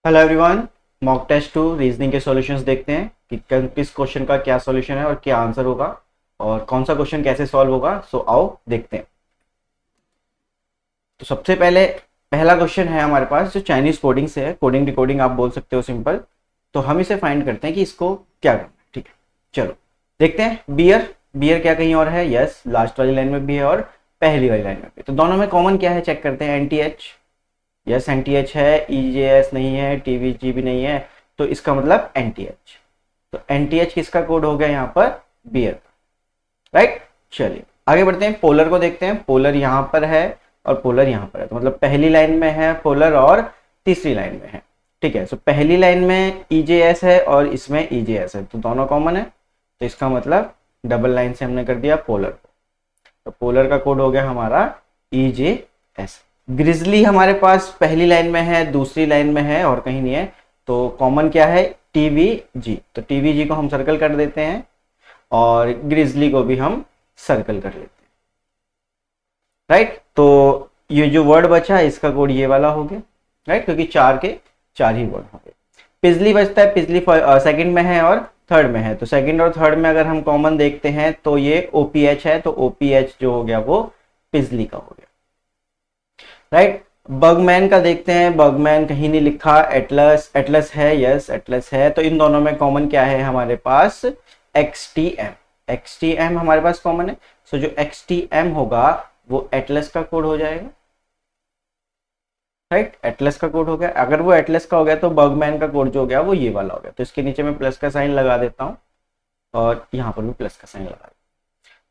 Hello everyone. Mock test 2 reasoning के solutions देखते हैं कि किस क्वेश्चन का क्या सॉल्यूशन है और क्या आंसर होगा और कौन सा क्वेश्चन कैसे सॉल्व होगा। सो आओ देखते हैं। तो सबसे पहले पहला क्वेश्चन है हमारे पास जो चाइनीज कोडिंग से है, कोडिंग डिकोडिंग आप बोल सकते हो सिंपल। तो हम इसे फाइंड करते हैं कि इसको क्या करना है। ठीक है, चलो देखते हैं। बियर बियर क्या कहीं और है? यस, लास्ट वाली लाइन में भी है और पहली वाली लाइन में भी। तो दोनों में कॉमन क्या है चेक करते हैं। एनटीएच, यस एनटीएच है। ईजेएस नहीं है, टीवीजी भी नहीं है, तो इसका मतलब एनटीएच। तो एनटीएच किसका कोड हो गया यहाँ पर? बियर का, राइट। चलिए आगे बढ़ते हैं, पोलर को देखते हैं। पोलर यहाँ पर है और पोलर यहाँ पर है, तो मतलब पहली लाइन में है पोलर और तीसरी लाइन में है। ठीक है, सो पहली लाइन में ईजेएस है और इसमें ईजेएस है, तो दोनों कॉमन है। तो इसका मतलब डबल लाइन से हमने कर दिया पोलर को। तो पोलर का कोड हो गया हमारा ईजेएस। ग्रिजली हमारे पास पहली लाइन में है, दूसरी लाइन में है और कहीं नहीं है, तो कॉमन क्या है? टीवीजी। तो टीवीजी को हम सर्कल कर देते हैं और ग्रिजली को भी हम सर्कल कर लेते हैं, राइट। तो ये जो वर्ड बचा है इसका कोड ये वाला हो गया, राइट, क्योंकि चार के चार ही वर्ड हो गए। पिछली बचता है, पिछली सेकंड में है और थर्ड में है। तो सेकंड और थर्ड में अगर हम कॉमन देखते हैं तो ये ओपीएच है, तो ओपीएच जो हो गया वो पिछली का हो गया, राइट। बगमैन का देखते हैं, बगमैन कहीं नहीं लिखा। एटलस, एटलस है, यस एटलस है। तो इन दोनों में कॉमन क्या है हमारे पास? एक्सटीएम, एक्सटीएम हमारे पास कॉमन है। सो जो एक्सटीएम होगा वो एटलस का कोड हो जाएगा, राइट। एटलस का कोड हो गया। अगर वो एटलस का हो गया तो बगमैन का कोड जो हो गया वो ये वाला हो गया। तो इसके नीचे मैं प्लस का साइन लगा देता हूँ और यहाँ पर भी प्लस का साइन लगा देता हूँ।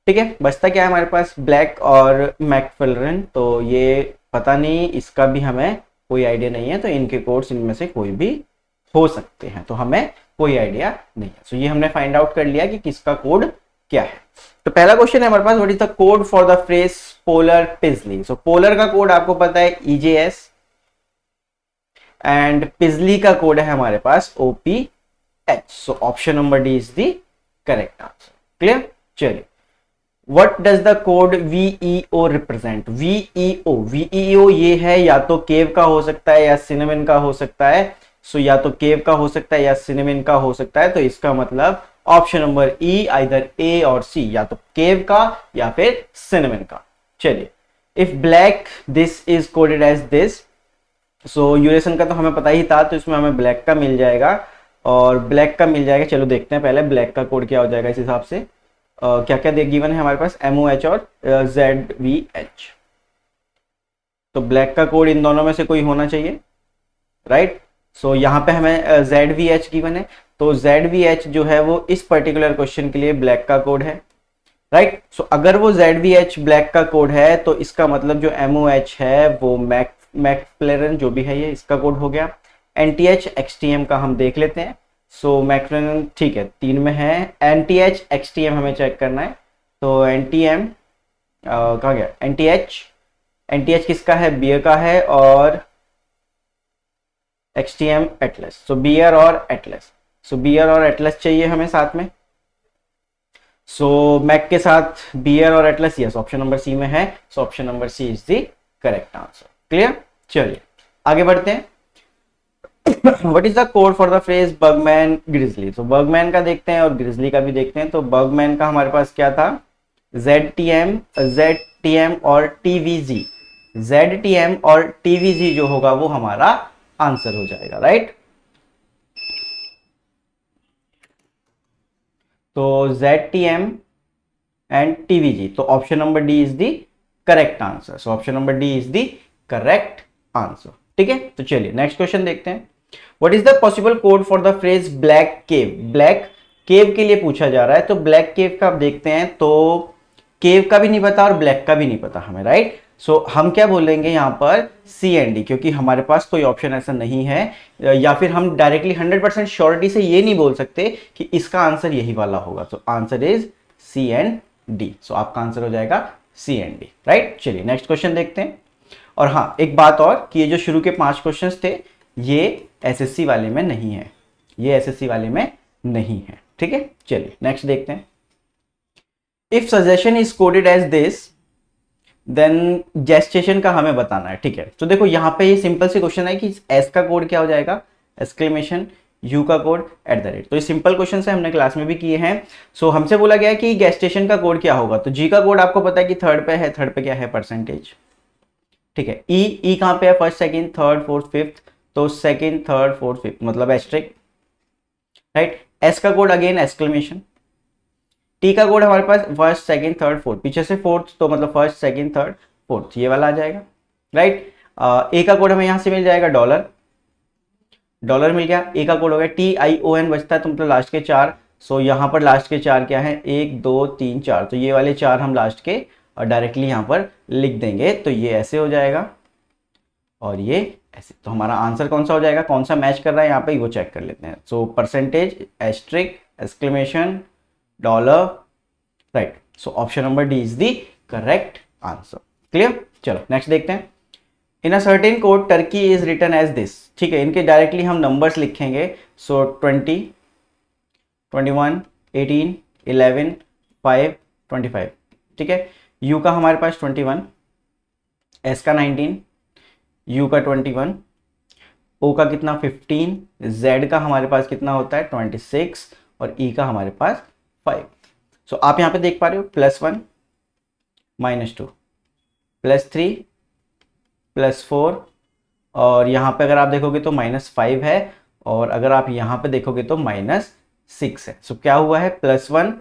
ठीक है, बचता क्या है हमारे पास? ब्लैक और मैकफिलरन। तो ये पता नहीं, इसका भी हमें कोई आइडिया नहीं है। तो इनके कोड्स इनमें से कोई भी हो सकते हैं, तो हमें कोई आइडिया नहीं है। सो ये हमने फाइंड आउट कर लिया कि किसका कोड क्या है। तो पहला क्वेश्चन है हमारे पास, what is the code for the phrase polar pizzly. So polar का कोड आपको पता है ईजेएस एंड पिजली का कोड है हमारे पास OPH. So option number D is the correct answer. Clear? चलिए, what does the code VEO represent? VEO, VEO ये है या तो केव का हो सकता है या सिनेमन का हो सकता है। सो या तो केव का हो सकता है या सिनेमन का हो सकता है। तो इसका मतलब ऑप्शन नंबर ई, आइदर ए और सी, या तो केव का या फिर सिनेमन का। चलिए, if black this is coded as this. So यूरेशन का तो हमें पता ही था, तो इसमें हमें ब्लैक का मिल जाएगा और ब्लैक का मिल जाएगा। चलो देखते हैं पहले ब्लैक का कोड क्या हो जाएगा इस हिसाब से। क्या क्या गिवन है हमारे पास? MOH और ZVH। तो ब्लैक का कोड इन दोनों में से कोई होना चाहिए, राइट। सो यहाँ पे हमें ZVH गिवन है, तो ZVH जो है वो इस पर्टिकुलर क्वेश्चन के लिए ब्लैक का कोड है, राइट। सो अगर वो ZVH ब्लैक का कोड है तो इसका मतलब जो MOH है वो मैकफ्लेरन जो भी है ये इसका कोड हो गया। NTH XTM का हम देख लेते हैं। सो मैकफ्लेरन ठीक है, 3 में है। NTH XTM हमें चेक करना है। तो NTM कहाँ गया? NTH किसका है? बियर का है और XTM एटलस। सो बियर और एटलस, सो बियर और एटलस चाहिए हमें साथ में। सो मैक के साथ बियर और atlas, yes option number C में है। So option number C is the correct answer. Clear? चलिए आगे बढ़ते हैं। What is the code for the phrase bugman grizzly? तो बगमैन का देखते हैं और ग्रिजली का भी देखते हैं। तो बगमैन का हमारे पास क्या था? ZTM और TVG। ZTM और TVG जो होगा वो हमारा आंसर हो जाएगा, राइट। तो ZTM एंड TVG, तो option number D is the correct answer. So option number D is the correct answer. ठीक है, तो चलिए नेक्स्ट क्वेश्चन देखते हैं। What is the possible code for the phrase black cave? Black cave के लिए पूछा जा रहा है। तो ब्लैक केव का आप देखते हैं, तो केव का भी नहीं पता और ब्लैक का भी नहीं पता हमें, राइट। सो हम क्या बोलेंगे यहाँ पर? सी एंड डी, क्योंकि हमारे पास कोई ऑप्शन ऐसा नहीं है। या फिर हम डायरेक्टली 100% श्योरिटी से ये नहीं बोल सकते कि इसका आंसर यही वाला होगा। तो answer is C and D. So आपका आंसर हो जाएगा सी एंड डी, राइट। चलिए नेक्स्ट क्वेश्चन देखते हैं। और हाँ, एक बात और कि ये जो शुरू के 5 क्वेश्चंस थे ये एसएससी वाले में नहीं है, ये एसएससी वाले में नहीं है। ठीक है, चलिए नेक्स्ट देखते हैं। If suggestion is coded as this then gestation का हमें बताना है। ठीक है, तो देखो यहाँ पे ये सिंपल सी क्वेश्चन है कि एस का कोड क्या हो जाएगा? एक्सक्लेमेशन, यू का कोड, एट द रेट। तो ये सिंपल क्वेश्चन है, हमने क्लास में भी किए हैं। सो हमसे बोला गया है कि गैस स्टेशन का कोड क्या होगा, तो जी का कोड आपको पता है कि थर्ड पे है, थर्ड पे क्या है, परसेंटेज, ठीक है। ई कहाँ पे है, first second third fourth fifth, तो सेकंड थर्ड फोर्थ फिफ्थ मतलब एस्ट्रिक, राइट। एस का कोड अगेन एक्सक्लेमेशन, टी का कोड हमारे पास फर्स्ट सेकंड थर्ड फोर्थ, पीछे से फोर्थ तो मतलब फर्स्ट सेकंड थर्ड फोर्थ, ये वाला आ जाएगा, राइट। ए का कोड हमें यहां से मिल जाएगा डॉलर, डॉलर मिल गया। ए का कोड हो गया TION बचता है तो मतलब लास्ट के चार, सो यहाँ पर लास्ट के चार क्या है, 1 2 3 4, तो ये वाले चार हम लास्ट के और डायरेक्टली यहाँ पर लिख देंगे, तो ये ऐसे हो जाएगा और ये ऐसे। तो हमारा आंसर कौन सा हो जाएगा, कौन सा मैच कर रहा है यहाँ पे, वो चेक कर लेते हैं। So percentage, asterisk, exclamation, dollar, right. So option number D is the correct answer. Clear, चलो नेक्स्ट देखते हैं। In a certain code turkey is written as this, ठीक है, इनके डायरेक्टली हम नंबर्स लिखेंगे। सो 20, 21, 18, 11, 5, 25, ठीक है। यू का हमारे पास 21, एस का 19, यू का 21, ओ का कितना 15, जेड का हमारे पास कितना होता है 26 और ई का हमारे पास 5। सो आप यहाँ पे देख पा रहे हो +1, -2, +3, +4 और यहाँ पे अगर आप देखोगे तो -5 है और अगर आप यहाँ पे देखोगे तो -6 है। सो क्या हुआ है, +1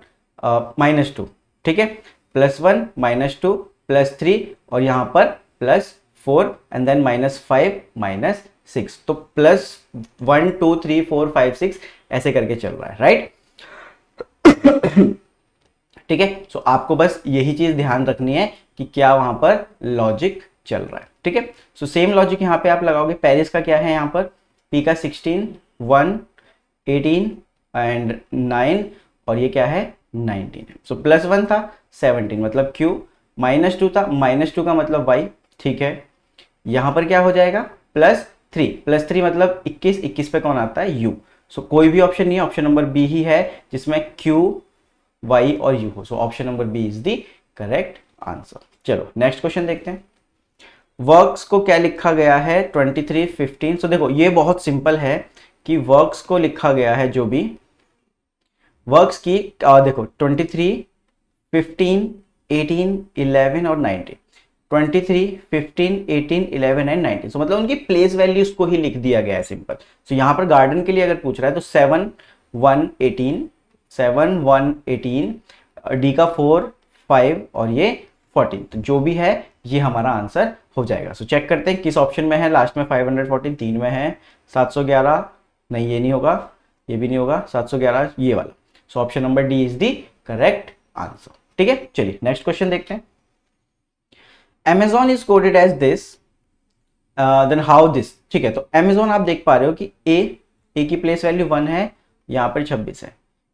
-2, ठीक है, +1 -2 +3 और यहाँ पर +4 एंड देन -5 -6, तो +1 2 3 4 5 6 ऐसे करके चल रहा है, राइट। ठीक है, सो आपको बस यही चीज ध्यान रखनी है कि क्या वहां पर लॉजिक चल रहा है, ठीक है। सो सेम लॉजिक यहाँ पे आप लगाओगे। पेरिस का क्या है यहाँ पर, पी का 16, 1, 18 एंड 9 और ये क्या है 19 है। सो +1 था 17 मतलब Q, -2 था, -2 का मतलब Y, ठीक है। यहाँ पर क्या हो जाएगा +3 मतलब 21, 21 पे कौन आता है U। सो कोई भी ऑप्शन नहीं है, ऑप्शन नंबर बी ही है जिसमें Q, Y और U हो। So option number B is the correct answer. चलो नेक्स्ट क्वेश्चन देखते हैं। वर्क्स को क्या लिखा गया है 23, 15। सो देखो ये बहुत सिंपल है कि वर्क्स को लिखा गया है, जो भी वर्क्स की देखो 23, 15, 18, 11 और 19, 23, 15, 18, 11 एंड 19। सो मतलब उनकी प्लेस वैल्यूज को ही लिख दिया गया है, सिंपल। सो यहाँ पर गार्डन के लिए अगर पूछ रहा है तो 7, 1, 18, 7, 1, 18, डी का 4, 5 और ये 14, तो जो भी है ये हमारा आंसर हो जाएगा। सो चेक करते हैं किस ऑप्शन में है, लास्ट में 514, 3 में है, 711 नहीं, ये नहीं होगा, ये भी नहीं होगा, 711 ये वाला। सो option number D is the correct answer, ठीक है। चलिए नेक्स्ट क्वेश्चन देखते हैं। Amazon is coded as this, then how this, ठीक है। तो Amazon आप देख पा रहे हो कि ए की प्लेस वैल्यू 1 है, यहाँ पर 26 है,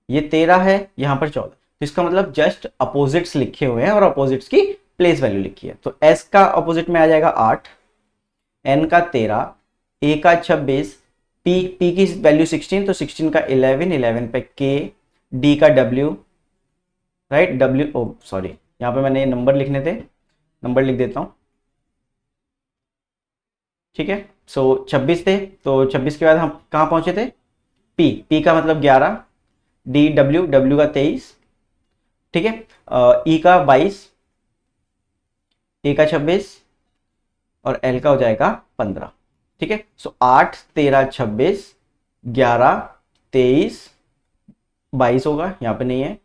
ये 13 है, यहाँ पर 14, तो इसका मतलब जस्ट अपोजिट्स लिखे हुए हैं और अपोजिट्स की प्लेस वैल्यू लिखी है। तो S का अपोजिट में आ जाएगा 8, N का 13, A का 26, P की वैल्यू 16, तो 16 का 11, 11 पे K, D का W, राइट, W, ओ सॉरी यहाँ पे मैंने नंबर लिखने थे, नंबर लिख देता हूं, ठीक है। सो 26 थे, तो 26 के बाद हम कहां पहुंचे थे, पी का मतलब 11, डी डब्ल्यू का 23, ठीक है, ई का 22, ए का 26 और एल का हो जाएगा 15, ठीक है। सो 8, 13, 26, 11, 23, 22 होगा, यहाँ पे नहीं है,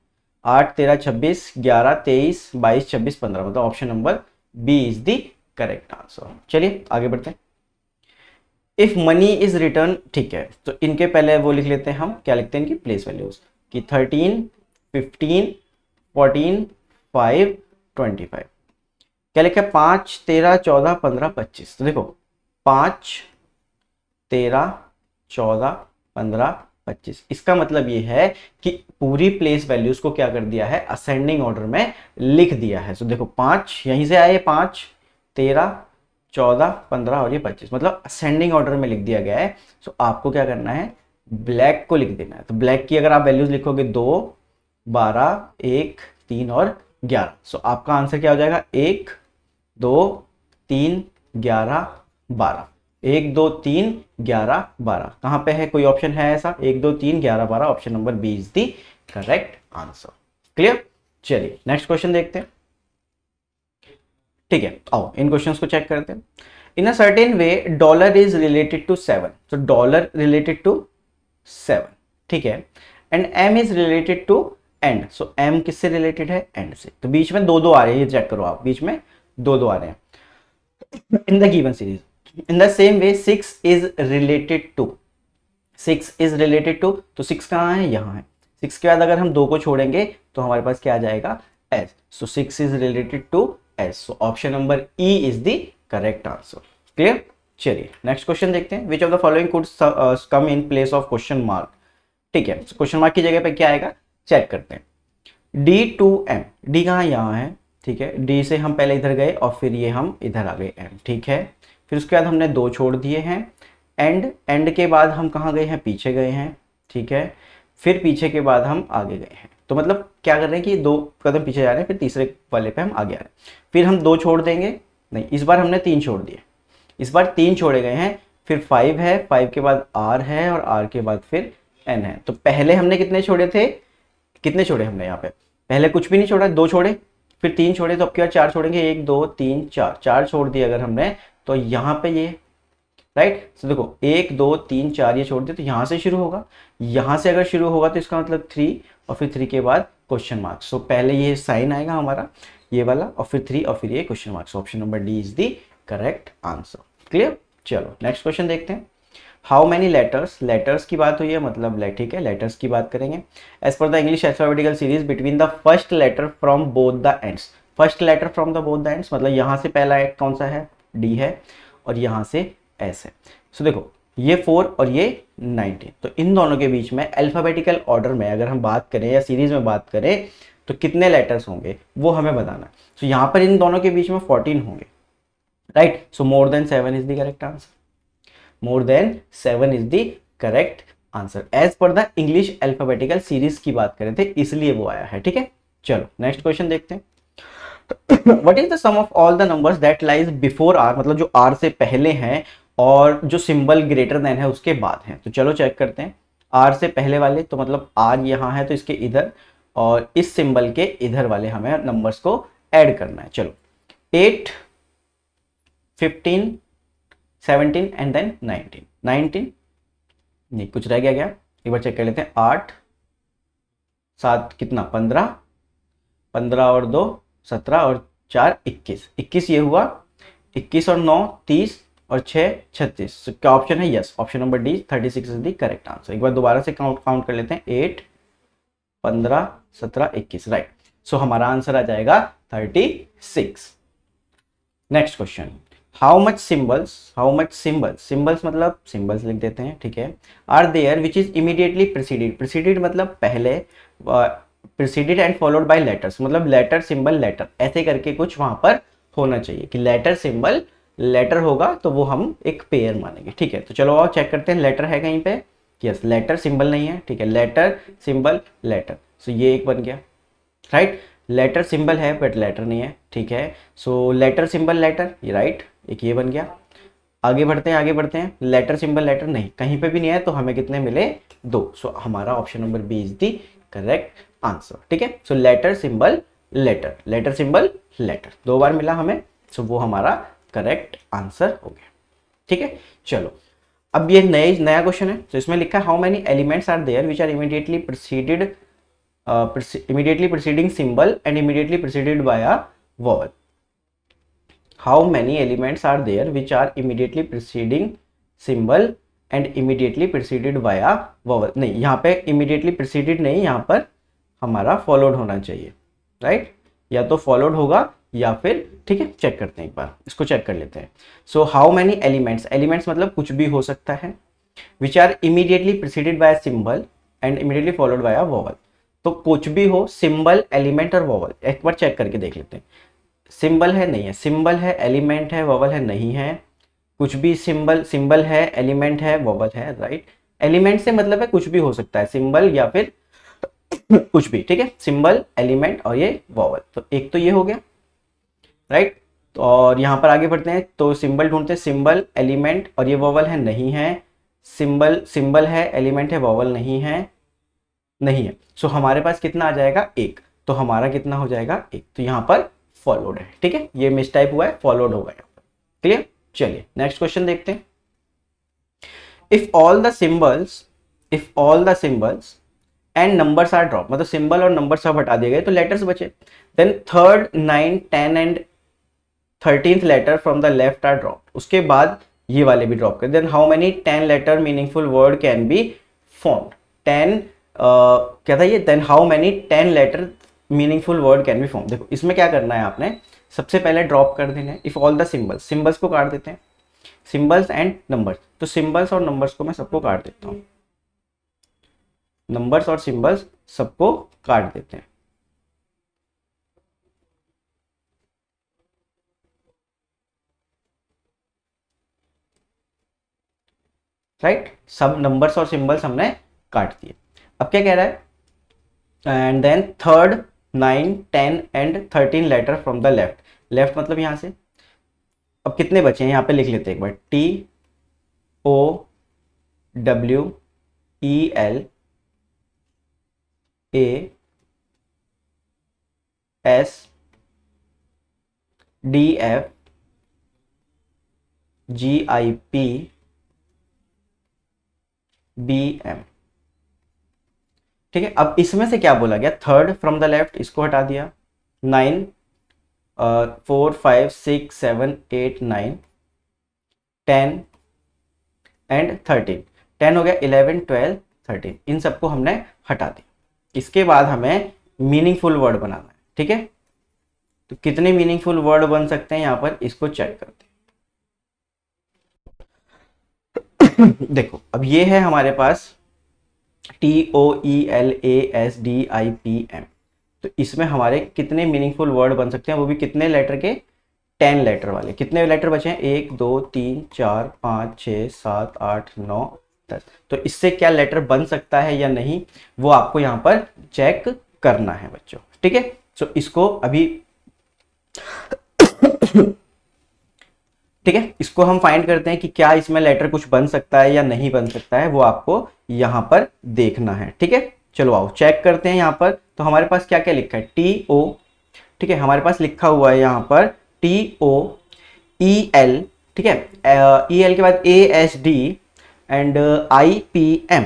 8, 13, 26, 11, 23, 22, 26, 15, मतलब option number B is the correct answer. चलिए आगे बढ़ते हैं। इफ मनी इज रिटर्न, ठीक है, तो इनके पहले वो लिख लेते हैं, हम क्या लिखते हैं इनकी प्लेस वैल्यूज कि 13, 15, 14, 5, 25, क्या लिखा है 5, 13, 14, 15, 25। तो देखो 5, 13, 14, 15, 25, इसका मतलब ये है कि पूरी प्लेस वैल्यूज को क्या कर दिया है, असेंडिंग ऑर्डर में लिख दिया है। सो देखो 5 यहीं से आए, 5, 13, 14, 15 और ये 25, मतलब असेंडिंग ऑर्डर में लिख दिया गया है। सो आपको क्या करना है, ब्लैक को लिख देना है। तो ब्लैक की अगर आप वैल्यूज लिखोगे 2, 12, 1, 3 और 11, सो आपका आंसर क्या हो जाएगा 1, 2, 3, 11, 12। 1 2 3 11 12 कहाँ पे है, कोई ऑप्शन है ऐसा? 1 2 3 11 12, option number B is the correct answer. Clear? चलिए नेक्स्ट क्वेश्चन देखते हैं। ठीक है, आओ इन क्वेश्चंस को चेक करते हैं। In a certain way dollar is related to 7, तो डॉलर रिलेटेड टू 7, ठीक है, and M is related to and, so M किससे रिलेटेड है? एंड से। तो बीच में दो दो आ रहे हैं, ये चेक करो आप, बीच में दो दो आ रहे हैं in the given series. In the same way 6 is related to, 6 is related to, तो 6 कहाँ है? यहाँ है। 6 के बाद अगर हम 2 को छोड़ेंगे तो हमारे पास क्या आ जाएगा? S, so 6 is related to S, so option number E is the correct answer. Clear? चलिए नेक्स्ट क्वेश्चन देखते हैं। Which of the following could come in place of question mark, ठीक है, क्वेश्चन मार्क की जगह पे क्या आएगा चेक करते हैं। डी टू एम, डी कहाँ? यहाँ है, ठीक है, डी से हम पहले इधर गए और फिर ये हम इधर आ गए एम, ठीक है, फिर उसके बाद हमने 2 छोड़ दिए हैं, एंड के बाद हम कहाँ गए हैं? पीछे गए हैं, ठीक है, फिर पीछे के बाद हम आगे गए हैं। तो मतलब क्या कर रहे हैं कि 2 कदम पीछे जा रहे हैं, फिर तीसरे वाले पे हम आगे आ रहे हैं, फिर हम 2 छोड़ देंगे, नहीं इस बार हमने 3 छोड़ दिए, इस बार 3 छोड़े गए हैं, फिर 5 है, 5 के बाद आर है और आर के बाद फिर एन है। तो पहले हमने कितने छोड़े थे? कितने छोड़े हमने यहाँ पे? पहले कुछ भी नहीं छोड़ा, 2 छोड़े, फिर 3 छोड़े, तो अब क्या 4 छोड़ेंगे, 1 2 3 4, 4 छोड़ दिए अगर हमने, तो यहाँ पे ये राइट। तो देखो 1 2 3 4 ये छोड़ दिए, तो यहाँ से शुरू होगा, यहाँ से अगर शुरू होगा तो इसका मतलब 3 और फिर 3 के बाद क्वेश्चन मार्क, सो पहले ये साइन आएगा हमारा ये वाला और फिर 3 और फिर ये question mark, option number D is the correct answer. Clear? चलो नेक्स्ट क्वेश्चन देखते हैं। हाउ मैनी लेटर्स, लेटर्स की बात हुई है मतलब ठीक है, लेटर्स की बात करेंगे। As per the English alphabetical series between the first letter from both the ends, first letter from the both the ends मतलब यहाँ से पहला एक कौन सा है? डी है, और यहाँ से एस है। सो देखो ये 4 और ये 19, तो इन दोनों के बीच में अल्फाबेटिकल ऑर्डर में अगर हम बात करें या सीरीज में बात करें तो कितने लेटर्स होंगे वो हमें बताना है। सो यहाँ पर इन दोनों के बीच में 14 होंगे, right, so more than 7 is the correct answer, more than 7 is the correct answer as per the English alphabetical series की बात करें थे इसलिए वो आया है, ठीक है। चलो नेक्स्ट क्वेश्चन देखते हैं। What is the sum of all the numbers that lies before r, मतलब जो r से पहले हैं और जो सिंबल ग्रेटर देन है उसके बाद है। तो चलो चेक करते हैं। r से पहले वाले तो मतलब r यहाँ है तो इसके इधर, और इस सिंबल के इधर वाले हमें नंबर्स को ऐड करना है। चलो 8 15 17 एंड देन 19 नहीं कुछ रह गया क्या, एक बार चेक कर लेते हैं। 8 7 कितना 15 और 2 17 और 4 21 ये हुआ, 21 और 9 30 और 6 36, so, क्या ऑप्शन है? Yes, option number D 36 is the correct answer. एक बार दोबारा से काउंट कर लेते हैं। 8 15 17 21, राइट, सो हमारा आंसर आ जाएगा 36। Next question. How much symbols मतलब सिंबल्स लिख देते हैं, ठीक है, are there which is immediately preceded मतलब पहले, preceded and followed by letters मतलब लेटर सिंबल लेटर, ऐसे करके कुछ वहां पर होना चाहिए कि लेटर सिंबल लेटर होगा तो वो हम एक पेयर मानेंगे, ठीक है। तो चलो और चेक करते हैं, लेटर है कहीं पे? यस, लेटर सिंबल नहीं है, ठीक है, लेटर सिंबल लेटर, सो ये एक बन गया, राइट, लेटर सिंबल है बट लेटर नहीं है, ठीक है, सो लेटर सिंबल लेटर, ये राइट, एक ये बन गया। आगे बढ़ते हैं, लेटर सिंबल लेटर नहीं, कहीं पे भी नहीं है, तो हमें कितने मिले? 2, सो हमारा option number B is the correct answer, ठीक है। सो लेटर सिंबल लेटर 2 बार मिला हमें, सो वो हमारा करेक्ट आंसर हो गया, ठीक है। चलो अब ये नया क्वेश्चन है, तो इसमें लिखा है how many elements are there which are immediately preceding symbol and immediately preceded by a vowel. How many elements are there which are immediately preceding symbol and immediately preceded by a vowel, नहीं यहाँ पे immediately preceded नहीं, यहाँ पर हमारा followed होना चाहिए, right, या तो फॉलोड होगा या फिर, ठीक है, चेक करते हैं एक बार, इसको चेक कर लेते हैं। सो हाउ मेनी एलिमेंट्स मतलब कुछ भी हो सकता है, which are immediately preceded by symbol and immediately followed by a vowel, तो कुछ भी हो, सिंबल एलिमेंट और वॉवल, एक बार चेक करके देख लेते हैं। सिंबल है नहीं है, सिंबल है एलिमेंट है वॉवल है नहीं है, कुछ भी सिंबल है एलिमेंट है वॉवल है, राइट, एलिमेंट से मतलब है कुछ भी हो सकता है, सिंबल या फिर कुछ भी, ठीक है, सिंबल एलिमेंट और ये वॉवल, तो एक तो ये हो गया, राइट, और यहाँ पर आगे बढ़ते हैं तो सिंबल ढूंढते हैं, सिंबल एलिमेंट, और ये वोवल है नहीं है, सिंबल सिंबल है एलिमेंट है वोवल नहीं है, नहीं है। सो हमारे पास कितना आ जाएगा, एक। तो हमारा कितना हो जाएगा, एक। तो यहाँ पर फॉलोड है, ठीक है, ये मिस टाइप हुआ है, फॉलोड होगा यहाँ पर। क्लियर। चलिए नेक्स्ट क्वेश्चन देखते हैं। If all the symbols and numbers are drop, मतलब सिंबल और नंबर सब हटा दिए गए तो लेटर्स बचे, then third 9 10 and 13th letter from the left are drop, उसके बाद ये वाले भी ड्रॉप कर, then how many 10 letter meaningful word can be formed, 10 क्या था ये, then how many 10 letter meaningful word can be form. देखो इसमें क्या करना है आपने, सबसे पहले ड्रॉप कर देना है, इफ ऑल द सिंबल्स को काट देते हैं, सिंबल्स एंड नंबर्स, तो सिंबल्स और नंबर्स को मैं सबको काट देता हूँ, नंबर्स और सिंबल्स सबको काट देते हैं। राइट, सब नंबर्स और सिंबल्स हमने काट दिए। अब क्या कह रहा है, and then third 9 10 and 13 letter from the left, left मतलब यहां से। अब कितने बचे हैं यहाँ पे लिख लेते हैं एक बार, TOALASDFGIPBM, ठीक है। अब इसमें से क्या बोला गया, थर्ड फ्रॉम द लेफ्ट, इसको हटा दिया, 9 4 5 6 7 8 9 10 एंड 13, 10 हो गया, 11 12 13, इन सबको हमने हटा दिया। इसके बाद हमें मीनिंगफुल वर्ड बनाना है, ठीक है। तो कितने मीनिंगफुल वर्ड बन सकते हैं यहाँ पर, इसको चेक करते हैं। देखो अब ये है हमारे पास TOELASDIPM, तो इसमें हमारे कितने मीनिंगफुल वर्ड बन सकते हैं, वो भी कितने लेटर के, 10 लेटर वाले। कितने लेटर बचे हैं, 1 2 3 4 5 6 7 8 9 10। तो इससे क्या लेटर बन सकता है या नहीं, वो आपको यहाँ पर चेक करना है बच्चों, ठीक है। सो इसको अभी ठीक है, इसको हम फाइंड करते हैं कि क्या इसमें लेटर कुछ बन सकता है या नहीं बन सकता है, वो आपको यहाँ पर देखना है, ठीक है। चलो आओ चेक करते हैं। यहाँ पर तो हमारे पास क्या क्या लिखा है, TO, ठीक है, हमारे पास लिखा हुआ है यहाँ पर TOEL, ठीक है, EL के बाद ASD एंड IPM,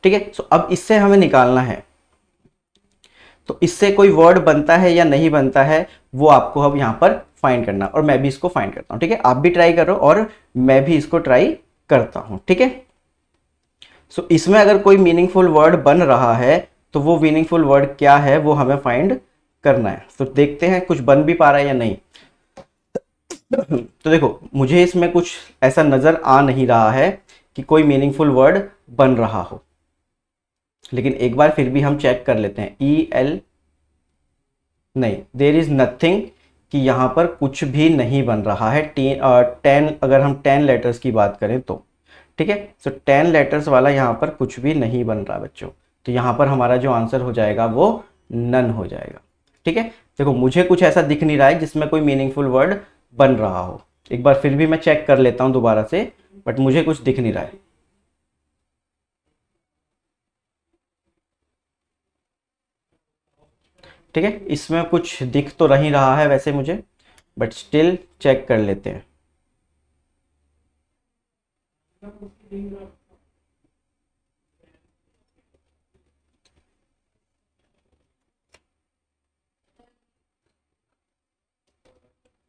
ठीक है। सो अब इससे हमें निकालना है, तो इससे कोई वर्ड बनता है या नहीं बनता है, वो आपको अब यहाँ पर फाइंड करना, और मैं भी इसको फाइंड करता हूँ, ठीक है। आप भी ट्राई करो और मैं भी इसको ट्राई करता हूँ, ठीक है। सो इसमें अगर कोई मीनिंगफुल वर्ड बन रहा है तो वो मीनिंगफुल वर्ड क्या है, वो हमें फाइंड करना है। तो देखते हैं कुछ बन भी पा रहा है या नहीं। तो देखो मुझे इसमें कुछ ऐसा नजर आ नहीं रहा है कि कोई मीनिंगफुल वर्ड बन रहा हो, लेकिन एक बार फिर भी हम चेक कर लेते हैं। EL नहीं, देयर इज नथिंग, कि यहाँ पर कुछ भी नहीं बन रहा है। 10, अगर हम 10 लेटर्स की बात करें तो, ठीक है। सो 10 लेटर्स वाला यहाँ पर कुछ भी नहीं बन रहा बच्चों, तो यहाँ पर हमारा जो आंसर हो जाएगा वो नन हो जाएगा, ठीक है। देखो मुझे कुछ ऐसा दिख नहीं रहा है जिसमें कोई मीनिंगफुल वर्ड बन रहा हो। एक बार फिर भी मैं चेक कर लेता हूँ दोबारा से, बट मुझे कुछ दिख नहीं रहा है। ठीक है, इसमें कुछ दिख तो नहीं रहा है वैसे मुझे, बट स्टिल चेक कर लेते हैं।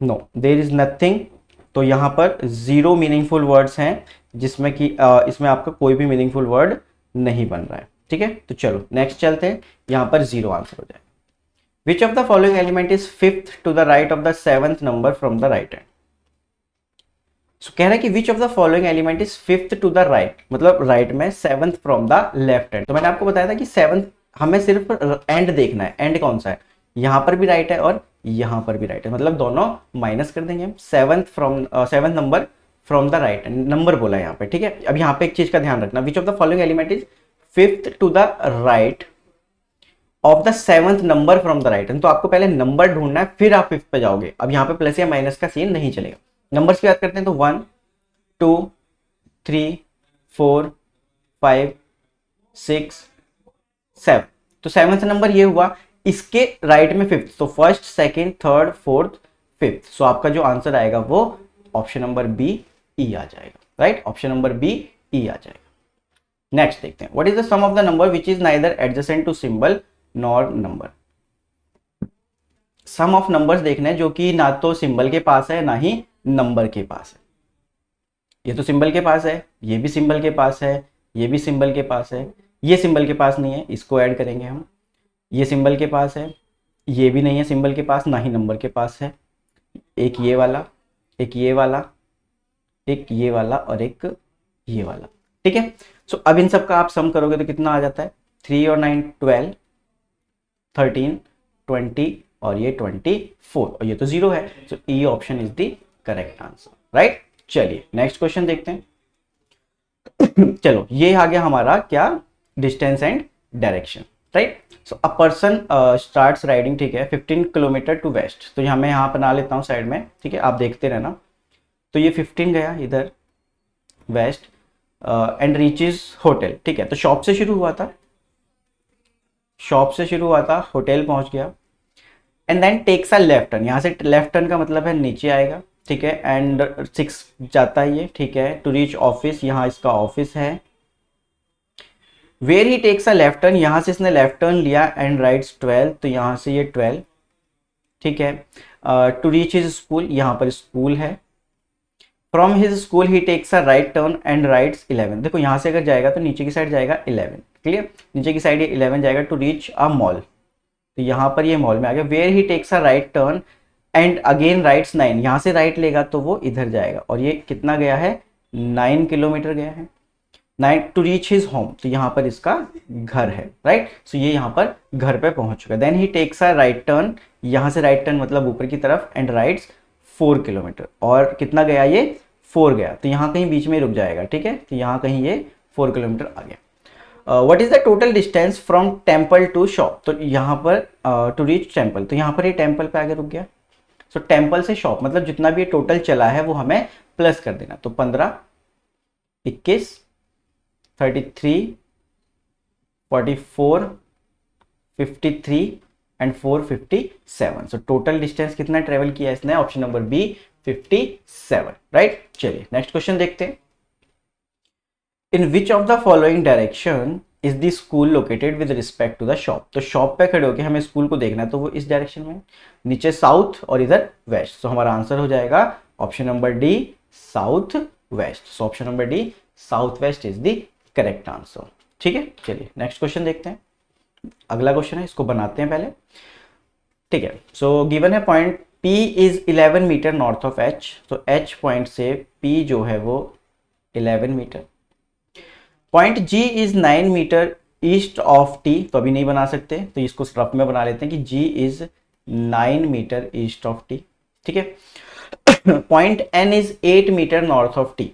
नो, देर इज नथिंग, तो यहाँ पर 0 मीनिंगफुल वर्ड्स हैं जिसमें कि इसमें आपका कोई भी मीनिंगफुल वर्ड नहीं बन रहा है, ठीक है। तो चलो नेक्स्ट चलते हैं, यहाँ पर 0 आंसर हो जाए। Which of the following element is 5th to the right of the 7th number from the right hand. So कह रहा है कि which of the following element is 5th to the right, मतलब राइट में 7th from the left hand. तो मैंने आपको बताया था कि 7th हमें सिर्फ एंड देखना है, एंड कौन सा है, यहाँ पर भी राइट है और यहाँ पर भी राइट है, मतलब दोनों माइनस कर देंगे हम। 7th number from the right hand number बोला है यहाँ पे, ठीक है। अब यहाँ पे एक चीज का ध्यान रखना, which of the following element is 5th to the right of the seventh number from the right hand, तो आपको पहले नंबर ढूंढना है फिर आप फिफ्थ पे जाओगे। अब यहाँ पे प्लस या माइनस का सीन नहीं चलेगा। नंबर्स की बात करते हैं तो 1 2 3 4 5 6 7, तो सेवंथ नंबर ये हुआ, इसके राइट में फिफ्थ, तो first second third fourth fifth, so आपका जो आंसर आएगा वो ऑप्शन नंबर बी ई आ जाएगा, right, option number B E आ जाएगा। नेक्स्ट देखते हैं, what is the sum of the number which is neither adjacent to symbol nor number. Sum of numbers देखने हैं जो कि ना तो सिंबल के पास है ना ही नंबर के पास है। ये तो सिंबल के पास है, ये भी सिंबल के पास है, ये भी सिंबल के पास है, ये सिंबल के पास नहीं है, इसको ऐड करेंगे हम। ये सिंबल के पास है, ये भी नहीं है सिंबल के पास, ना ही नंबर के पास है। एक ये वाला, एक ये वाला, एक ये वाला और एक ये वाला, ठीक है। सो अब इन सब का आप सम करोगे तो कितना आ जाता है, 3 और 9 12, 13 20 और ये 24 और ये तो 0 है, so E option is the correct answer, right. चलिए नेक्स्ट क्वेश्चन देखते हैं। चलो ये आ गया हमारा क्या, distance and direction, right. So a person starts riding, ठीक है, 15 किलोमीटर टू वेस्ट, तो यहाँ मैं यहाँ बना लेता हूँ साइड में, ठीक है, आप देखते रहना। तो ये 15 गया इधर वेस्ट एंड रीचेज होटल, ठीक है, तो शॉप से शुरू हुआ था, शॉप से शुरू हुआ था, होटल पहुंच गया, and then takes a left turn, यहाँ से लेफ्ट टर्न का मतलब है नीचे आएगा, ठीक है, एंड 6 जाता है ये, ठीक है, टू रीच ऑफिस, यहाँ इसका ऑफिस है। Where he takes a left turn, यहाँ से इसने लेफ्ट टर्न लिया एंड राइट्स 12, तो यहाँ से ये 12, ठीक है। टू रीच हिज स्कूल, यहाँ पर स्कूल है। From his school he takes a right turn and rights 11, देखो यहाँ से अगर जाएगा तो नीचे की साइड जाएगा 11, क्लियर, नीचे की साइड ये 11 जाएगा। टू रीच अ मॉल, तो यहाँ पर ये मॉल में आ गया। Where he takes a right turn and again rights 9, यहाँ से राइट लेगा तो वो इधर जाएगा, और ये कितना गया है, 9 किलोमीटर गया है। 9 टू रीच हिज होम, तो यहाँ पर इसका घर है, राइट, सो ये यहाँ पर घर पे पहुंच चुका है। Then he takes a right turn, यहाँ से राइट टर्न मतलब ऊपर की तरफ, एंड राइट्स 4 किलोमीटर, और कितना गया ये 4 गया, तो यहाँ कहीं बीच में रुक जाएगा, ठीक है, तो यहाँ कहीं ये 4 किलोमीटर आ गया। What is the total distance from temple to shop, तो यहाँ पर टू रीच टेम्पल, तो यहाँ पर ये टेम्पल पे आगे रुक गया। सो टेम्पल से शॉप मतलब जितना भी ये टोटल चला है वो हमें प्लस कर देना, तो 15 21 33 44 53 एंड 457, सो टोटल डिस्टेंस कितना ट्रेवल किया इसने, ऑप्शन नंबर बी 57, राइट। चलिए नेक्स्ट क्वेश्चन देखते हैं। In which of the following direction is the school located with respect to the shop, तो शॉप पे खड़े होकर हमें स्कूल को देखना है, तो वो इस डायरेक्शन में, नीचे साउथ और इधर वेस्ट, तो हमारा आंसर हो जाएगा option number D south west, so option number D south west is the correct answer, ठीक है। चलिए नेक्स्ट क्वेश्चन देखते हैं। अगला क्वेश्चन है, इसको बनाते हैं पहले, ठीक है। सो गिवन है point P is 11 metre north of H, तो H पॉइंट से P जो है वो 11 metre. Point G is 9 metre east of T, तो अभी नहीं बना सकते, तो इसको रफ में बना लेते हैं कि G is 9 metre east of T, ठीक है। Point N is 8 metre north of T,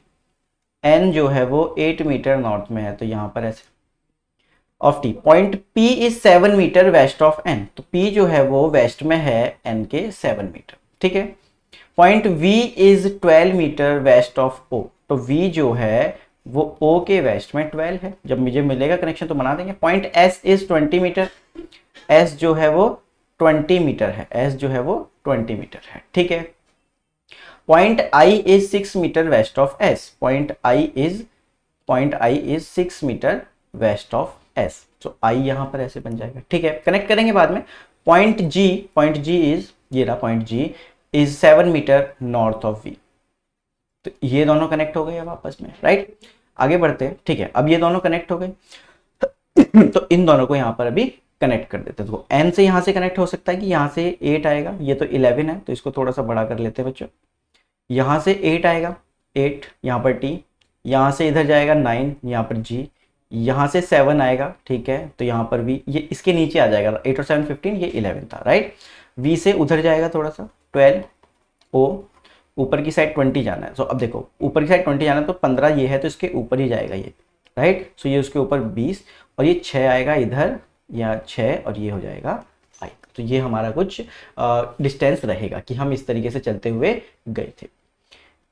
N जो है वो 8 मीटर नॉर्थ में है, तो यहाँ पर ऐसे of T। Point P is 7 metre west of N, तो P जो है वो वेस्ट में है N के 7 मीटर, ठीक है। Point V is 12 metre west of O, तो V जो है वो O के वेस्ट में 12 है, जब मुझे मिलेगा कनेक्शन तो बना देंगे। Point S is 20 metre, S जो है वो 20 मीटर है, S जो है वो 20 मीटर है, ठीक है। Point I is 6 metre west of S, point I is 6 metre west of S, तो I यहां पर ऐसे बन जाएगा, ठीक है, कनेक्ट करेंगे बाद में। पॉइंट G इज, ये रहा point G is 7 metre north of V, तो ये दोनों कनेक्ट हो गए अब आपस में, राइट। आगे बढ़ते हैं, ठीक है, अब ये दोनों कनेक्ट हो गए, तो इन दोनों को यहां पर अभी कनेक्ट कर देते हैं। तो N से यहां से कनेक्ट हो सकता है कि यहां से 8 आएगा, ये तो 11 है, तो इसको थोड़ा सा बड़ा कर लेते हैं बच्चों। यहां से 8 आएगा, 8 यहाँ पर T, यहाँ से इधर जाएगा 9, यहाँ पर G, यहाँ से 7 आएगा, ठीक है, तो यहाँ पर V, ये इसके नीचे आ जाएगा, 8 और 7 15, ये 11 था, राइट। V से उधर जाएगा थोड़ा सा 12, O ऊपर की साइड 20 जाना है, सो अब देखो ऊपर की साइड 20 जाना है, तो 15 ये है तो इसके ऊपर ही जाएगा ये, राइट, सो ये उसके ऊपर 20, और ये 6 आएगा इधर या 6 और ये हो जाएगा I। तो ये हमारा कुछ डिस्टेंस रहेगा कि हम इस तरीके से चलते हुए गए थे।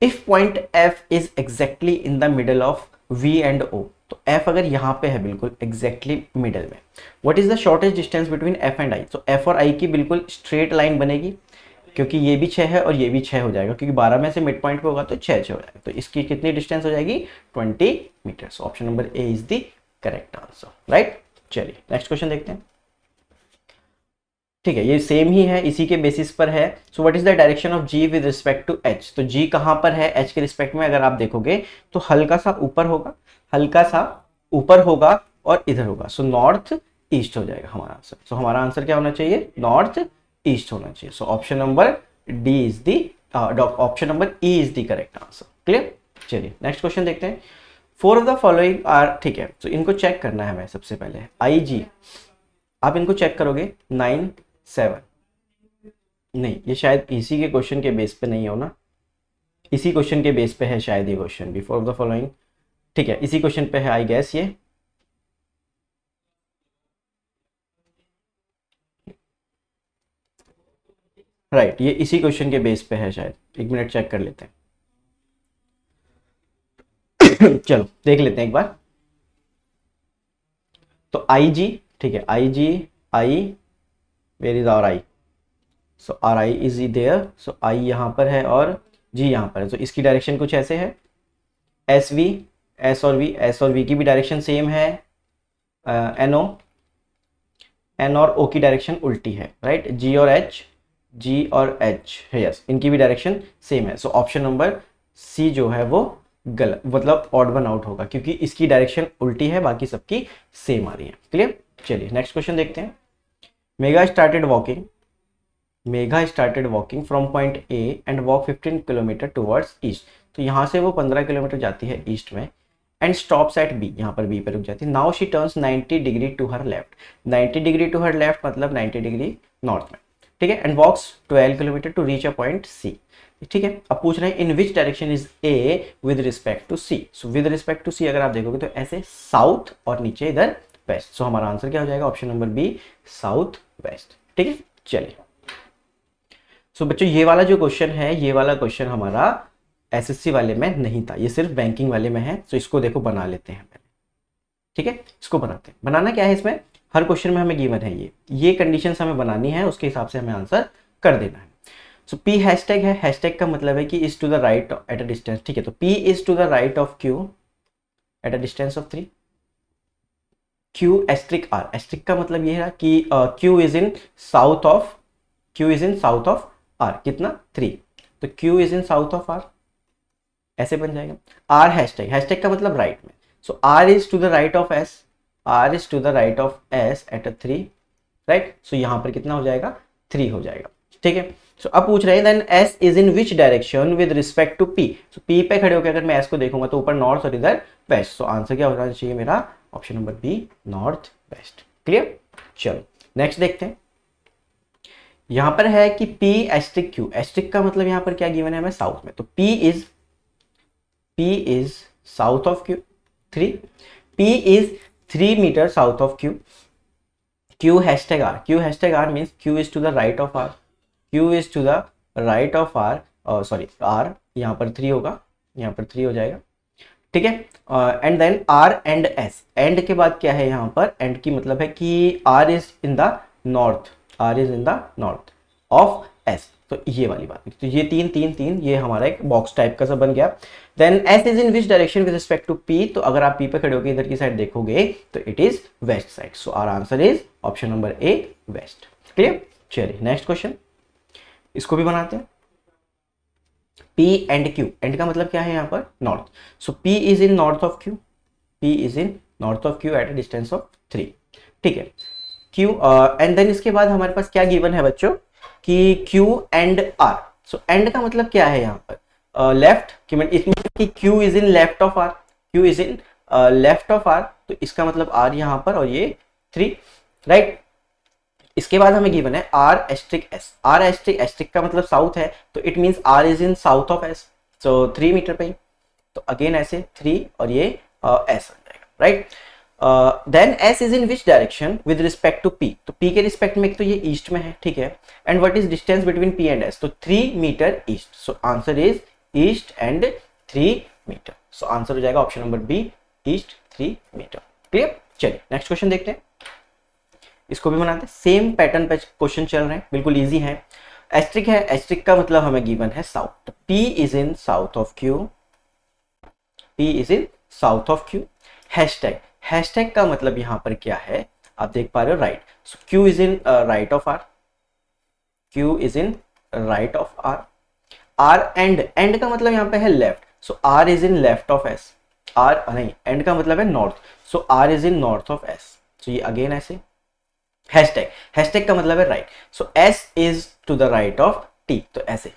If point F is exactly in the middle of V and O, तो F अगर यहाँ पे है बिल्कुल एग्जैक्टली मिडल में, what is the shortest distance between F and I? तो F और I की बिल्कुल स्ट्रेट लाइन बनेगी, क्योंकि ये भी 6 है और ये भी 6 हो जाएगा, क्योंकि 12 में से मिड पॉइंट पे होगा तो 6 हो जाएगा। तो इसकी कितनी डिस्टेंस हो जाएगी? 20 metre. So option number A is the correct answer, right. चलिए नेक्स्ट क्वेश्चन देखते हैं। ठीक है, ये सेम ही है, इसी के बेसिस पर है। So what is the direction of G with respect to H? तो G कहां पर है H के रिस्पेक्ट में? अगर आप देखोगे तो हल्का सा ऊपर होगा, हल्का सा ऊपर होगा और इधर होगा। सो नॉर्थ ईस्ट हो जाएगा हमारा आंसर। सो हमारा आंसर क्या होना चाहिए? नॉर्थ ईस्ट होना चाहिए। सो option number D is the, option number E is the correct answer. Clear? चलिए नेक्स्ट क्वेश्चन देखते हैं। 4 ऑफ द फॉलोइंग आर, ठीक है, तो इनको चेक करना है हमें। सबसे पहले IG, आप इनको चेक करोगे 9 7, नहीं ये शायद इसी के क्वेश्चन के बेस पे नहीं हो ना, इसी क्वेश्चन के बेस पे है शायद ये क्वेश्चन भी। 4 ऑफ द फॉलोइंग, ठीक है, इसी क्वेश्चन पे है आई गेस ये। राइट, ये इसी क्वेश्चन के बेस पे है शायद। एक मिनट चेक कर लेते हैं। चलो देख लेते हैं एक बार। तो IG, ठीक है, I where is our I? So R I is there. So I यहाँ पर है और G यहाँ पर है। तो इसकी डायरेक्शन कुछ ऐसे है। SV, S और V की भी डायरेक्शन सेम है। NO, N और O की डायरेक्शन उल्टी है, राइट। G और H है, यस, इनकी भी डायरेक्शन सेम है। सो ऑप्शन नंबर C जो है वो गलत, मतलब ऑड वन आउट होगा, क्योंकि इसकी डायरेक्शन उल्टी है, बाकी सबकी सेम आ रही है। क्लियर? चलिए नेक्स्ट क्वेश्चन देखते हैं। Mega started walking from point A and walk 15 kilometre towards east. तो यहाँ से वो 15 किलोमीटर जाती है ईस्ट में एंड स्टॉप्स एट B, यहाँ पर B पर रुक जाती है। Now she turns 90 degree to her left. 90 degree to her left मतलब 90 डिग्री नॉर्थ में, ठीक है। And walks 12 kilometre to reach a point C, ठीक है। अब पूछ रहे हैं in which direction is A with respect to C। So with respect to C अगर आप देखोगे तो ऐसे साउथ और नीचे इधर वेस्ट। सो हमारा आंसर क्या हो जाएगा? Option number B, south west, ठीक है। चलिए सो बच्चों, ये वाला जो क्वेश्चन है, ये वाला क्वेश्चन हमारा SSC वाले में नहीं था, ये सिर्फ बैंकिंग वाले में है। तो इसको देखो बना लेते हैं पहले, ठीक है। इसको बनाते हैं। बनाना क्या है इसमें? हर क्वेश्चन में हमें गिवन है ये कंडीशंस हमें बनानी है, उसके हिसाब से हमें आंसर कर देना है। सो P हैशटैग है, हैशटैग का मतलब है कि is to the right at a distance, ठीक है। तो P is to the right of Q at a distance of 3। Q asterisk R, asterisk का मतलब ये है कि Q is in south of R, कितना? 3। तो Q is in south of R, ऐसे बन जाएगा। R हैशटैग का मतलब राइट में। So R is to the right of S at a 3, right. So यहाँ पर कितना हो जाएगा? 3 हो जाएगा, ठीक है। सो अब पूछ रहे हैं then S is in which direction with respect to P। So P पे खड़े होकर अगर मैं S को देखूंगा तो ऊपर नॉर्थ और इधर वेस्ट। सो आंसर क्या होना चाहिए मेरा? Option number B, north west. Clear? चलो नेक्स्ट देखते हैं। यहां पर है कि P एस्ट्रिक Q, एस्ट्रिक का मतलब यहां पर क्या गिवन है हमें? साउथ में। तो P is south of Q 3, P is 3 metre south of Q। Q hashtag R means Q is to the right of R, sorry R यहाँ पर 3 होगा, यहाँ पर 3 हो जाएगा, ठीक है। And then R and S, and के बाद क्या है यहाँ पर? एंड की मतलब है कि R is in the north of S। तो ये वाली बात है। तो ये 3 ये हमारा एक बॉक्स टाइप का सा बन गया। Then S is in which direction with respect to P। तो अगर आप P पे खड़े होकर इधर की साइड देखोगे तो it is west side. So our answer is option number A, west. Clear? चलिए नेक्स्ट क्वेश्चन, इसको भी बनाते हैं। P एंड Q, एंड का मतलब क्या है यहाँ पर? North. So P is in north of Q at a distance of 3, ठीक है। Q एंड देन इसके बाद हमारे पास क्या गिवन है बच्चों कि Q and R। So and का मतलब क्या है यहाँ पर? लेफ्ट, कि Q is in left of R, तो इसका मतलब R यहाँ पर और ये 3, राइट। इसके बाद हमें गिवन है R एस्ट्रिक S, एस्ट्रिक का मतलब साउथ है, तो it means R is in south of S, so 3 metre पे। तो अगेन ऐसे 3 और ये S आ जाएगा, right. Then S is in which direction with respect to P, तो पी के रिस्पेक्ट में एक तो ये ईस्ट में है, ठीक है, and what is distance between P and S, तो 3 metre east, so answer is east and 3 metre, so answer हो जाएगा option number B, east 3 metre. Clear, चलिए नेक्स्ट क्वेश्चन देखते हैं, इसको भी बनाते हैं, सेम पैटर्न पे क्वेश्चन चल रहे हैं, बिल्कुल इजी है। एस्ट्रिक है, एस्ट्रिक का मतलब हमें गिवन है south, P is in south of Q, P is in south of Q. Hashtag, hashtag का मतलब यहां पर क्या है, आप देख पा रहे हो right, so Q is in right of R, Q is in right of R. R and, and का मतलब यहां पे है left, so R is in left of S, R नहीं, एंड का मतलब है north, so R is in north of S, so ये अगेन ऐसे। हैशटैग, हैशटैग का मतलब है right, so S is to the right of T, तो ऐसे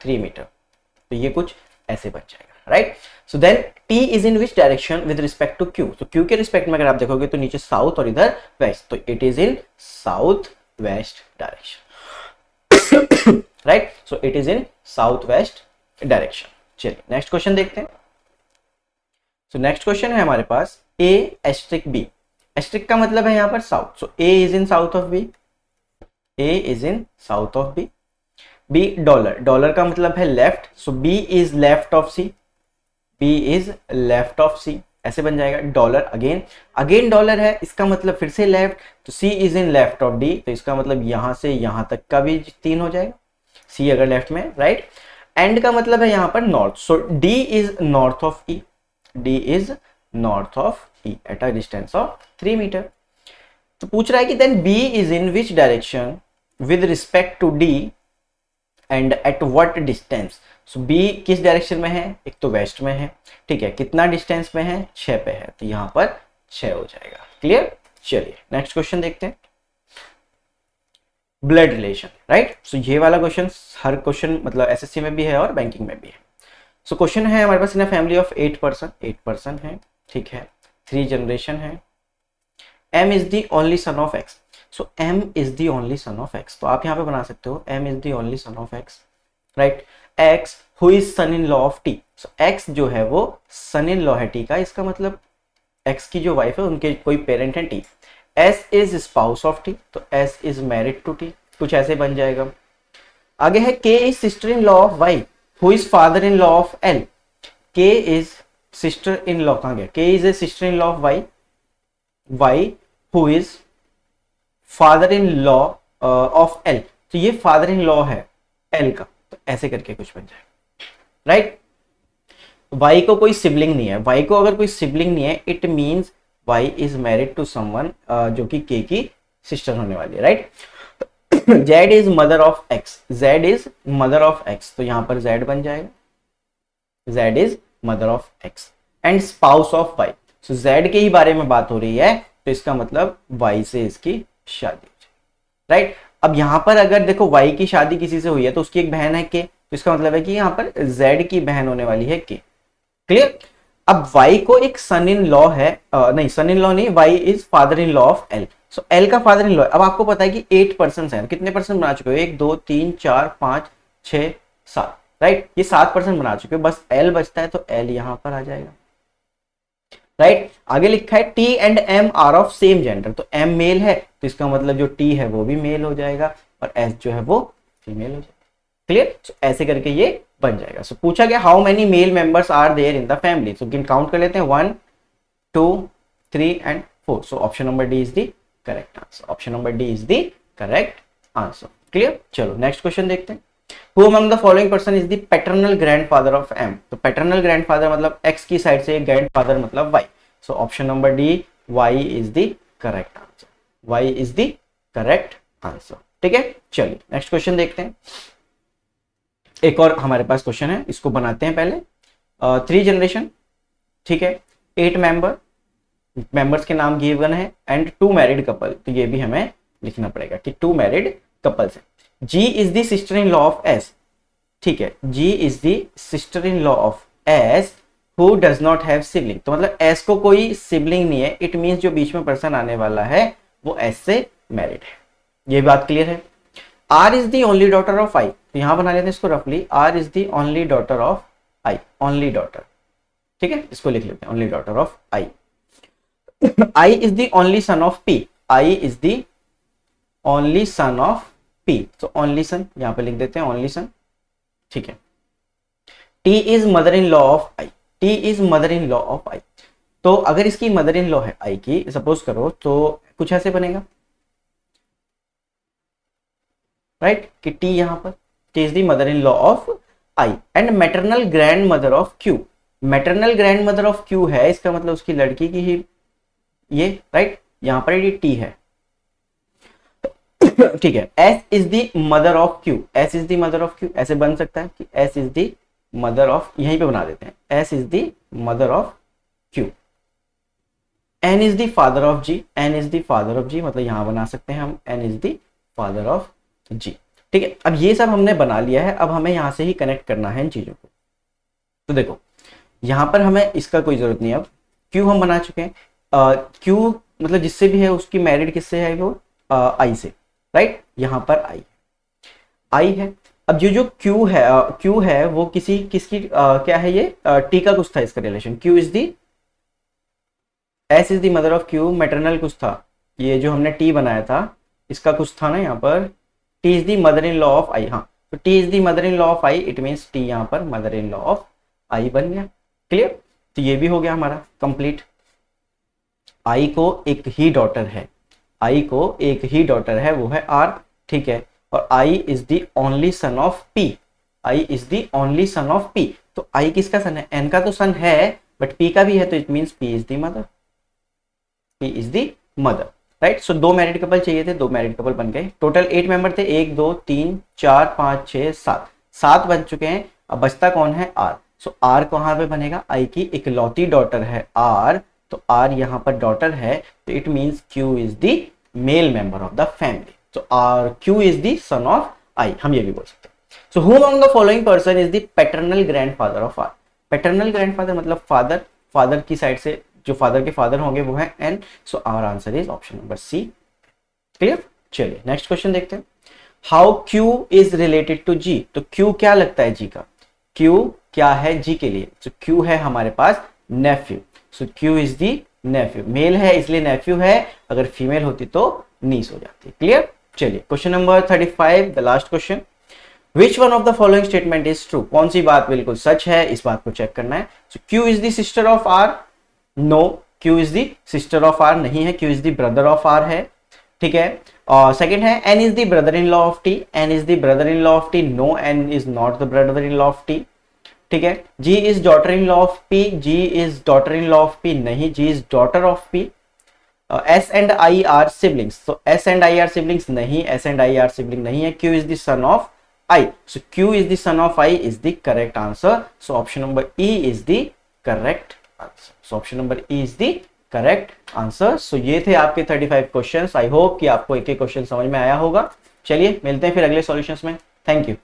3 मीटर, तो ये कुछ ऐसे बन जाएगा, right. So then T is in which direction with respect to Q, तो क्यू के रिस्पेक्ट में अगर आप देखोगे तो नीचे साउथ और इधर वेस्ट, तो it is in south west direction, right, so it is in south west direction. चलिए नेक्स्ट क्वेश्चन देखते हैं। सो नेक्स्ट क्वेश्चन है हमारे पास ए एस्ट्रिक बी, एस्ट्रिक का मतलब है यहाँ पर south, so A is in south of B, A is in south of B. B dollar, dollar का मतलब है left, so B is left of C, B is left of सी, ऐसे बन जाएगा। डॉलर अगेन, अगेन डॉलर है, इसका मतलब फिर से लेफ्ट, तो C is in left of D, तो इसका मतलब यहां से यहां तक का भी 3 हो जाएगा, सी अगर लेफ्ट में, राइट। एंड का मतलब है यहाँ पर north, so D is north of E, D is north of E at a distance of 3 metre. तो पूछ रहा है कि then B is in which direction with respect to D and at what distance, so B किस direction में है, एक तो वेस्ट में है, ठीक है, कितना डिस्टेंस में है, 6 पे है, तो यहां पर 6 हो जाएगा। क्लियर, चलिए नेक्स्ट क्वेश्चन देखते हैं, ब्लड रिलेशन, राइट। सो ये वाला क्वेश्चन हर क्वेश्चन मतलब एसएससी में भी है और बैंकिंग में भी है। सो क्वेश्चन है हमारे पास in a family of 8 person, 8 person है, ठीक है, 3 जनरेशन है, m is the only son of x, so m is the only son of x, तो आप यहाँ पे बना सकते हो m is the only son of x, right. x who is son in law of t, so x जो है वो सन इन लॉ है t का, इसका मतलब x की जो वाइफ है उनके कोई पेरेंट है t। s is spouse of t, तो s is married to t, कुछ ऐसे बन जाएगा। आगे है k is sister in law of y, who is father in law of l, k is sister in law, कहाँ गया, k is a sister in law of y, y who is father in law of L, तो ये father in law है L का, तो ऐसे करके कुछ बन जाएगा, राइट। Y को कोई सिबलिंग नहीं है, Y को अगर कोई सिबलिंग नहीं है it means Y is married to someone जो कि K की सिस्टर होने वाली है, right. Z is mother of X, Z is mother of X, तो यहां पर Z बन जाएगा, Z is mother of X and spouse of Y, so Z के ही बारे में बात हो रही है, तो इसका मतलब Y से इसकी शादी हो जाए, राइट। अब यहां पर अगर देखो Y की शादी किसी से हुई है तो उसकी एक बहन है K, तो इसका मतलब है कि यहाँ पर Z की बहन होने वाली है K। क्लियर। अब Y को एक सन इन लॉ है, नहीं सन इन लॉ नहीं, Y is father in law of L, so L का फादर इन लॉ। अब आपको पता है कि 8 पर्सन है, कितने पर्सन बना चुके हो, 1 2 3 4 5 6 7, राइट, ये 7 पर्सन बना चुके हो, बस L बचता है, तो L यहां पर आ जाएगा, राइट। आगे लिखा है T and M are of same gender, तो M मेल है तो इसका मतलब जो T है वो भी मेल हो जाएगा और S जो है वो फीमेल हो जाएगा। क्लियर, सो ऐसे करके ये बन जाएगा। सो पूछा गया how many male members are there in the family, so count कर लेते हैं 1 2 3 and 4, so option number D is the correct answer, option number D is the correct answer. Clear, चलो नेक्स्ट क्वेश्चन देखते हैं। Who among the following person is the paternal grandfather of M, तो paternal grandfather मतलब X की side से grandfather मतलब Y, so option number D, Y is the correct answer, Y is the correct answer। ठीक है, चलिए next question देखते हैं। एक और हमारे पास क्वेश्चन है, इसको बनाते हैं पहले। 3 जनरेशन, ठीक है, 8 मेंबर्स के नाम गिवन है एंड 2 मैरिड कपल, तो ये भी हमें लिखना पड़ेगा कि 2 मैरिड कपल्स है। G is the sister in law of S, ठीक है, G is the sister in law of S who does not have sibling, तो मतलब S को कोई सिबलिंग नहीं है, इट मींस जो बीच में पर्सन आने वाला है वो S से मैरिड है, ये बात क्लियर है। R is the only daughter of I, तो यहां बना लेते हैं इसको रफली, R is the only daughter of I, only daughter, ठीक है, इसको लिख लेते हैं only daughter of I। I is the only son of P, I is the only son of P, तो ओनली सन यहां पे लिख देते हैं, ओनली सन, ठीक है। T is mother in law of I, T is mother in law of I, तो अगर इसकी मदर इन लॉ है आई की, सपोज करो तो कुछ ऐसे बनेगा, राइट, कि टी यहां पर, T is the mother in law of I and maternal grand mother of Q, maternal grand mother of Q है, इसका मतलब उसकी लड़की की ही ये, राइट, यहां पर ये टी है, ठीक है। S is the mother of Q, S is the mother of Q, ऐसे बन सकता है कि S is the mother of, यहीं पे बना देते हैं, S is the mother of Q. N is the father of G, N is the father of G, मतलब यहां बना सकते हैं हम N is the father of G, ठीक है। अब ये सब हमने बना लिया है, अब हमें यहां से ही कनेक्ट करना है इन चीजों को। तो देखो यहां पर हमें इसका कोई जरूरत नहीं है, अब क्यू हम बना चुके हैं, क्यू मतलब जिससे भी है उसकी मैरिड किससे है, वो आई से, राइट, यहां पर आई, आई है। अब जो जो क्यू है, क्यू है वो किसी किसकी क्या है, ये टी का कुछ था इसका relation, Q is the, S is the mother of Q, maternal कुछ था, ये जो हमने टी बनाया था इसका कुछ था ना यहाँ पर, T is the mother in law of I, हाँ, तो T is the mother in law of I, it means T यहाँ पर mother in law of I बन गया, क्लियर। तो ये भी हो गया हमारा कंप्लीट। आई को एक ही डॉटर है, आई को एक ही डॉटर है, वो है आर, ठीक है, और I is the only son of P, I is the only son of P, तो आई किसका सन है, एन का तो सन है बट पी का भी है, तो it means P is the mother, P is the mother, right. So दो मैरिड कपल चाहिए थे, दो मैरिड कपल बन गए, टोटल 8 मेंबर थे, 1 2 3 4 5 6 7, 7 बन चुके हैं। अब बचता कौन है, आर। सो आर कहाँ पे बनेगा, आई की इकलौती डॉटर है आर, तो आर यहाँ पर डॉटर है, तो it means Q is the male member of the family, तो R Q is the son of I, हम ये भी बोल सकते हैं। So who among the following person is the paternal grandfather of R, paternal grandfather मतलब father, father की side से जो फादर के फादर होंगे वो है N, so our answer is option number C, clear. चलिए नेक्स्ट क्वेश्चन देखते हैं। How Q is related to जी, तो क्यू क्या लगता है जी का, क्यू क्या है जी के लिए, तो क्यू है हमारे पास nephew, so Q is the nephew, male है इसलिए नेफ्यू है, अगर फीमेल होती तो नीस हो जाती, क्लियर। चलिए question number 35, the last question, which one of the following statement is true, कौन सी बात बिल्कुल सच है, इस बात को चेक करना है। So Q is the sister of R, no, Q is the sister of R नहीं है, Q is the brother of R है, ठीक है। और सेकंड है N is the brother in law of T, N is the brother in law of T, no, N is not the brother in law of T, ठीक है। G is daughter in law of P, G is daughter in law of P नहीं, G is daughter of P. S and I are siblings, तो S and I are siblings नहीं, S and I are sibling नहीं है, Q is the son of I, so Q is the son of I is the correct answer, so option number E is the correct answer, so option number E is the correct answer. So ये थे आपके 35 questions, I hope कि आपको एक एक question समझ में आया होगा। चलिए मिलते हैं फिर अगले सॉल्यूशंस में, थैंक यू।